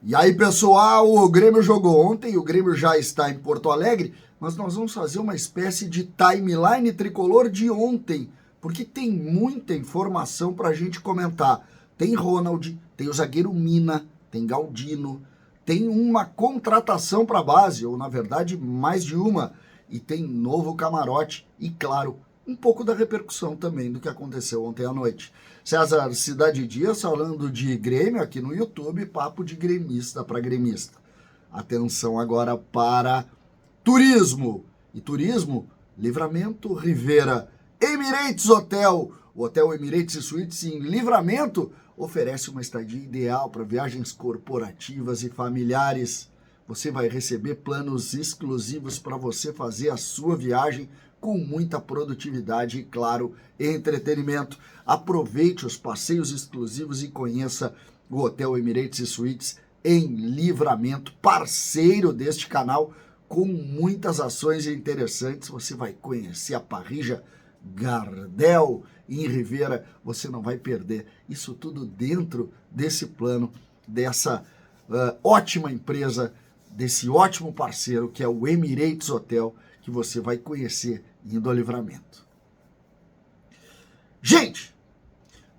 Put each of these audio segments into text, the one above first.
E aí, pessoal, o Grêmio jogou ontem, o Grêmio já está em Porto Alegre, mas nós vamos fazer uma espécie de timeline tricolor de ontem, porque tem muita informação para a gente comentar. Tem Ronald, tem o zagueiro Mina, tem Galdino, tem uma contratação para a base, ou na verdade mais de uma, e tem novo camarote e, claro, um pouco da repercussão também do que aconteceu ontem à noite. César Cidade Dias falando de Grêmio aqui no YouTube, papo de gremista para gremista. Atenção agora para turismo. E turismo, Livramento, Rivera, Emirates Hotel. O Hotel Emirates Suites em Livramento oferece uma estadia ideal para viagens corporativas e familiares. Você vai receber planos exclusivos para você fazer a sua viagem com muita produtividade e, claro, entretenimento. Aproveite os passeios exclusivos e conheça o Hotel Emirates Suites em Livramento, parceiro deste canal, com muitas ações interessantes. Você vai conhecer a parrilla Gardel em Rivera, você não vai perder. Isso tudo dentro desse plano, dessa ótima empresa, desse ótimo parceiro que é o Emirates Hotel, que você vai conhecer indo ao Livramento. Gente,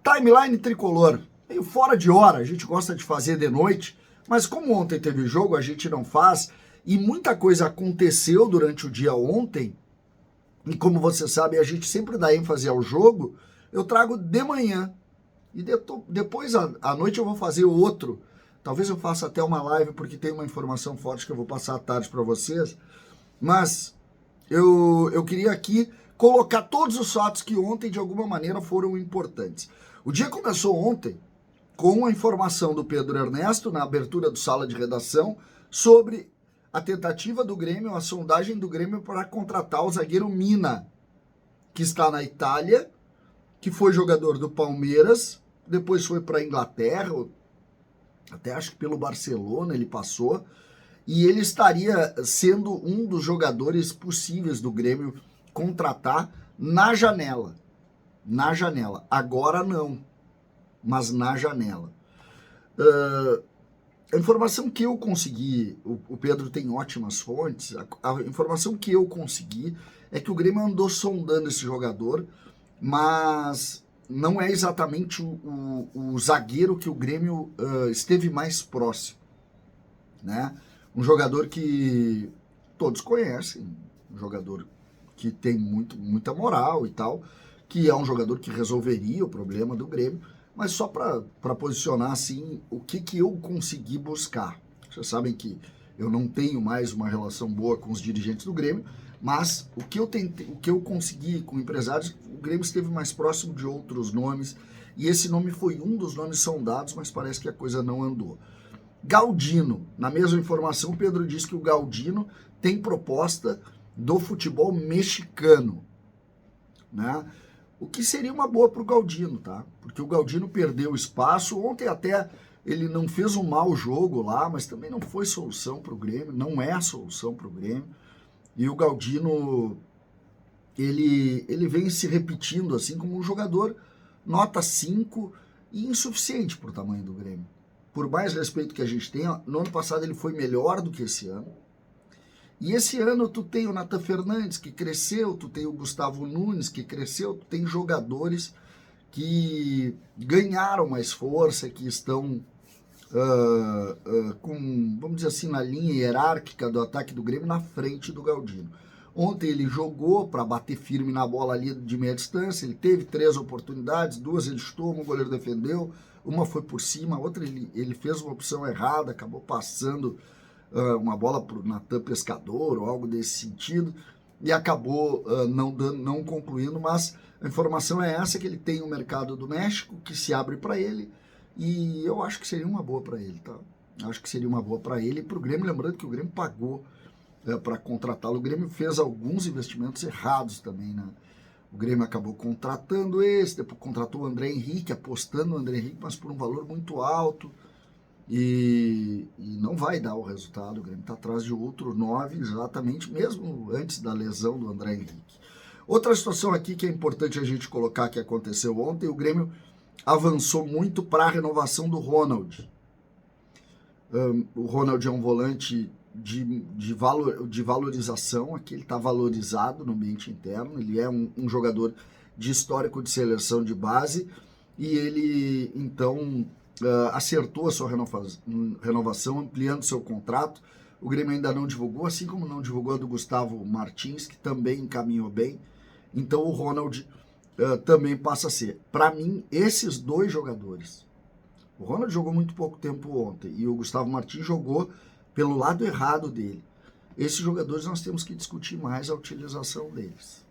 timeline tricolor, meio fora de hora, a gente gosta de fazer de noite, mas como ontem teve jogo, a gente não faz, e muita coisa aconteceu durante o dia ontem, e como você sabe, a gente sempre dá ênfase ao jogo, eu trago de manhã, e depois à noite eu vou fazer outro, talvez eu faça até uma live, porque tem uma informação forte que eu vou passar à tarde para vocês, mas eu queria aqui colocar todos os fatos que ontem, de alguma maneira, foram importantes. O dia começou ontem com a informação do Pedro Ernesto, na abertura do Sala de Redação, sobre a tentativa do Grêmio, a sondagem do Grêmio para contratar o zagueiro Mina, que está na Itália, que foi jogador do Palmeiras, depois foi para a Inglaterra, até acho que pelo Barcelona ele passou, e ele estaria sendo um dos jogadores possíveis do Grêmio contratar na janela. Na janela. Agora não, mas na janela. A informação que eu consegui, o Pedro tem ótimas fontes, a informação que eu consegui é que o Grêmio andou sondando esse jogador, mas não é exatamente o zagueiro que o Grêmio esteve mais próximo, né? Um jogador que todos conhecem, um jogador que tem muita moral e tal, que é um jogador que resolveria o problema do Grêmio, mas só para posicionar assim o que eu consegui buscar. Vocês sabem que eu não tenho mais uma relação boa com os dirigentes do Grêmio, mas o que eu consegui com empresários, o Grêmio esteve mais próximo de outros nomes, e esse nome foi um dos nomes sondados, mas parece que a coisa não andou. Galdino, na mesma informação, o Pedro diz que o Galdino tem proposta do futebol mexicano, né? O que seria uma boa para o Galdino, tá? Porque o Galdino perdeu espaço, ontem até ele não fez um mau jogo lá, mas também não foi solução para o Grêmio, não é a solução para o Grêmio, e o Galdino, ele vem se repetindo assim como um jogador nota 5 e insuficiente para o tamanho do Grêmio. Por mais respeito que a gente tenha, no ano passado ele foi melhor do que esse ano. E esse ano tu tem o Nathan Fernandes, que cresceu, tu tem o Gustavo Nunes, que cresceu, tu tem jogadores que ganharam mais força, que estão com, vamos dizer assim, na linha hierárquica do ataque do Grêmio, na frente do Galdino. Ontem ele jogou para bater firme na bola ali de meia distância, ele teve 3 oportunidades, 2 ele chutou, um goleiro defendeu, uma foi por cima, a outra ele fez uma opção errada, acabou passando uma bola para o Natan Pescador ou algo desse sentido, e acabou não concluindo, mas a informação é essa, que ele tem o mercado do México, que se abre para ele, e eu acho que seria uma boa para ele, tá? Acho que seria uma boa para ele e para o Grêmio, lembrando que o Grêmio pagou para contratá-lo. O Grêmio fez alguns investimentos errados também, né? O Grêmio acabou contratando esse, depois contratou o André Henrique, apostando no André Henrique, mas por um valor muito alto, e não vai dar o resultado. O Grêmio está atrás de outro 9, exatamente, mesmo antes da lesão do André Henrique. Outra situação aqui que é importante a gente colocar, que aconteceu ontem, o Grêmio avançou muito para a renovação do Ronald. O Ronald é um volante de valorização, aqui ele está valorizado no ambiente interno, ele é um jogador de histórico de seleção de base, e ele, então, acertou a sua renovação, ampliando seu contrato. O Grêmio ainda não divulgou, assim como não divulgou a do Gustavo Martins, que também encaminhou bem. Então o Ronald também passa a ser. Para mim, esses dois jogadores, o Ronald jogou muito pouco tempo ontem, e o Gustavo Martins jogou pelo lado errado dele. Esses jogadores nós temos que discutir mais a utilização deles.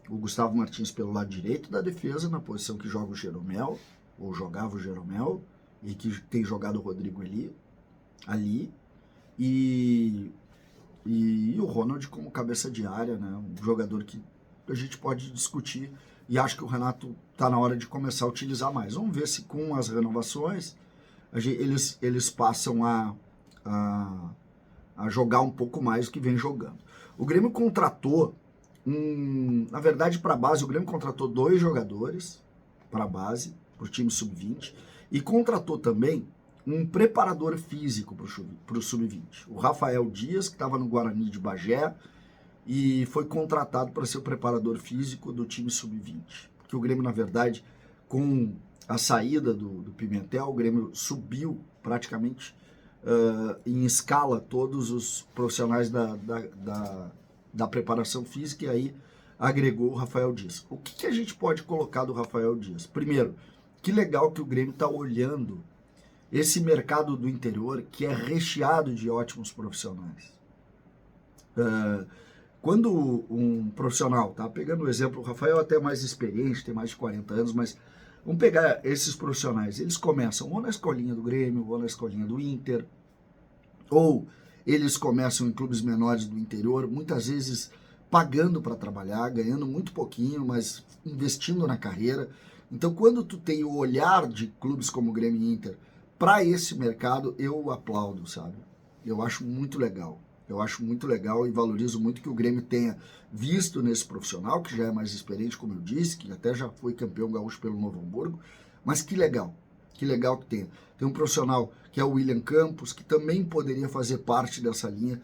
O Gustavo Martins pelo lado direito da defesa, na posição que joga o Jeromel, ou jogava o Jeromel, e que tem jogado o Rodrigo ali, e o Ronald como cabeça de área, né? Um jogador que a gente pode discutir, e acho que o Renato está na hora de começar a utilizar mais. Vamos ver se com as renovações eles passam a jogar um pouco mais do que vem jogando. O Grêmio contratou, na verdade, para a base, o Grêmio contratou 2 jogadores para a base, para o time sub-20, e contratou também um preparador físico para o sub-20. O Rafael Dias, que estava no Guarani de Bagé, e foi contratado para ser o preparador físico do time sub-20. Porque o Grêmio, na verdade, com a saída do Pimentel, o Grêmio subiu praticamente em escala todos os profissionais da preparação física, e aí agregou o Rafael Dias. O que a gente pode colocar do Rafael Dias? Primeiro, que legal que o Grêmio está olhando esse mercado do interior, que é recheado de ótimos profissionais. Quando um profissional, tá pegando o exemplo, o Rafael é até mais experiente, tem mais de 40 anos, mas vamos pegar esses profissionais, eles começam ou na escolinha do Grêmio, ou na escolinha do Inter, ou eles começam em clubes menores do interior, muitas vezes pagando para trabalhar, ganhando muito pouquinho, mas investindo na carreira. Então, quando tu tem o olhar de clubes como o Grêmio e Inter para esse mercado, eu aplaudo, sabe? Eu acho muito legal. Eu acho muito legal e valorizo muito que o Grêmio tenha visto nesse profissional, que já é mais experiente, como eu disse, que até já foi campeão gaúcho pelo Novo Hamburgo, mas que legal que tenha. Tem um profissional que é o William Campos, que também poderia fazer parte dessa linha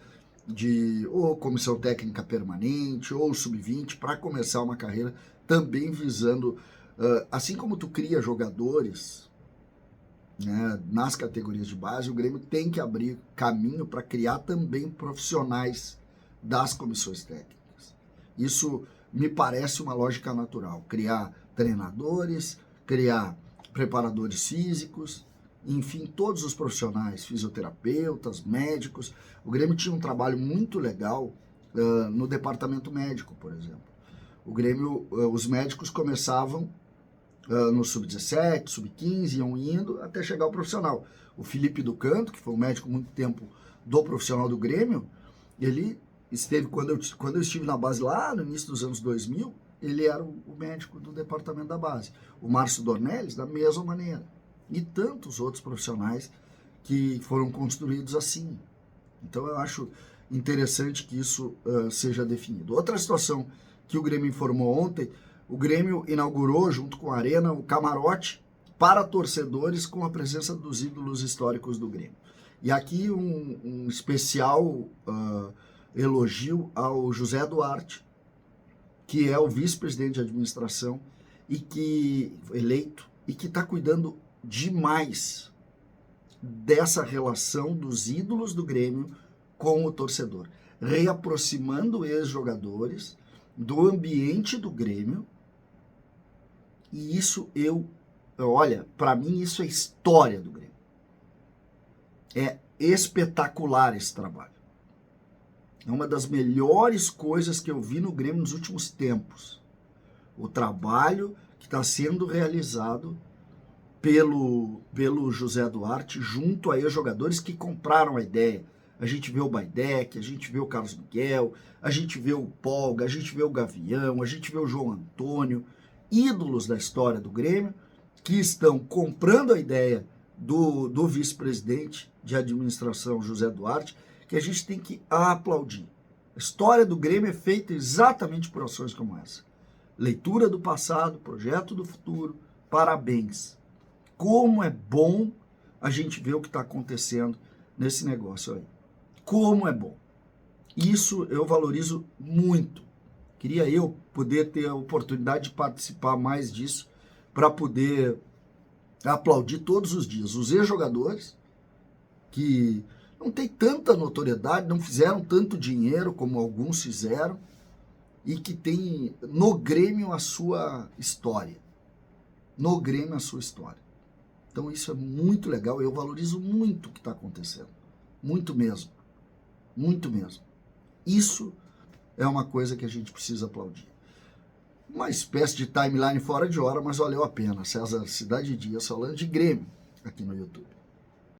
de ou comissão técnica permanente, ou sub-20, para começar uma carreira também visando, assim como tu cria jogadores, né, nas categorias de base, o Grêmio tem que abrir caminho para criar também profissionais das comissões técnicas. Isso me parece uma lógica natural, criar treinadores, criar preparadores físicos, enfim, todos os profissionais, fisioterapeutas, médicos. O Grêmio tinha um trabalho muito legal no departamento médico, por exemplo. O Grêmio, os médicos começavam no sub-17, sub-15, iam indo até chegar ao profissional. O Felipe do Canto, que foi um médico muito tempo do profissional do Grêmio, ele esteve, quando eu estive na base lá no início dos anos 2000, ele era o médico do departamento da base. O Márcio Dornelles, da mesma maneira. E tantos outros profissionais que foram construídos assim. Então eu acho interessante que isso seja definido. Outra situação que o Grêmio informou ontem, o Grêmio inaugurou, junto com a Arena, o camarote para torcedores com a presença dos ídolos históricos do Grêmio. E aqui um especial elogio ao José Duarte, que é o vice-presidente de administração e que eleito e que está cuidando demais dessa relação dos ídolos do Grêmio com o torcedor, reaproximando ex-jogadores do ambiente do Grêmio. E isso olha, para mim isso é história do Grêmio. É espetacular esse trabalho. É uma das melhores coisas que eu vi no Grêmio nos últimos tempos. O trabalho que está sendo realizado pelo José Duarte junto a ex-jogadores que compraram a ideia. A gente vê o Baidec, a gente vê o Carlos Miguel, a gente vê o Polga, a gente vê o Gavião, a gente vê o João Antônio, ídolos da história do Grêmio, que estão comprando a ideia do vice-presidente de administração, José Duarte, que a gente tem que aplaudir. A história do Grêmio é feita exatamente por ações como essa. Leitura do passado, projeto do futuro, parabéns. Como é bom a gente ver o que está acontecendo nesse negócio aí. Como é bom. Isso eu valorizo muito. Queria eu poder ter a oportunidade de participar mais disso para poder aplaudir todos os dias os ex-jogadores que não tem tanta notoriedade, não fizeram tanto dinheiro como alguns fizeram e que tem no Grêmio a sua história. No Grêmio a sua história. Então isso é muito legal, eu valorizo muito o que está acontecendo. Muito mesmo. Muito mesmo. Isso é uma coisa que a gente precisa aplaudir. Uma espécie de timeline fora de hora, mas valeu a pena. César Cidade Dias falando de Grêmio aqui no YouTube.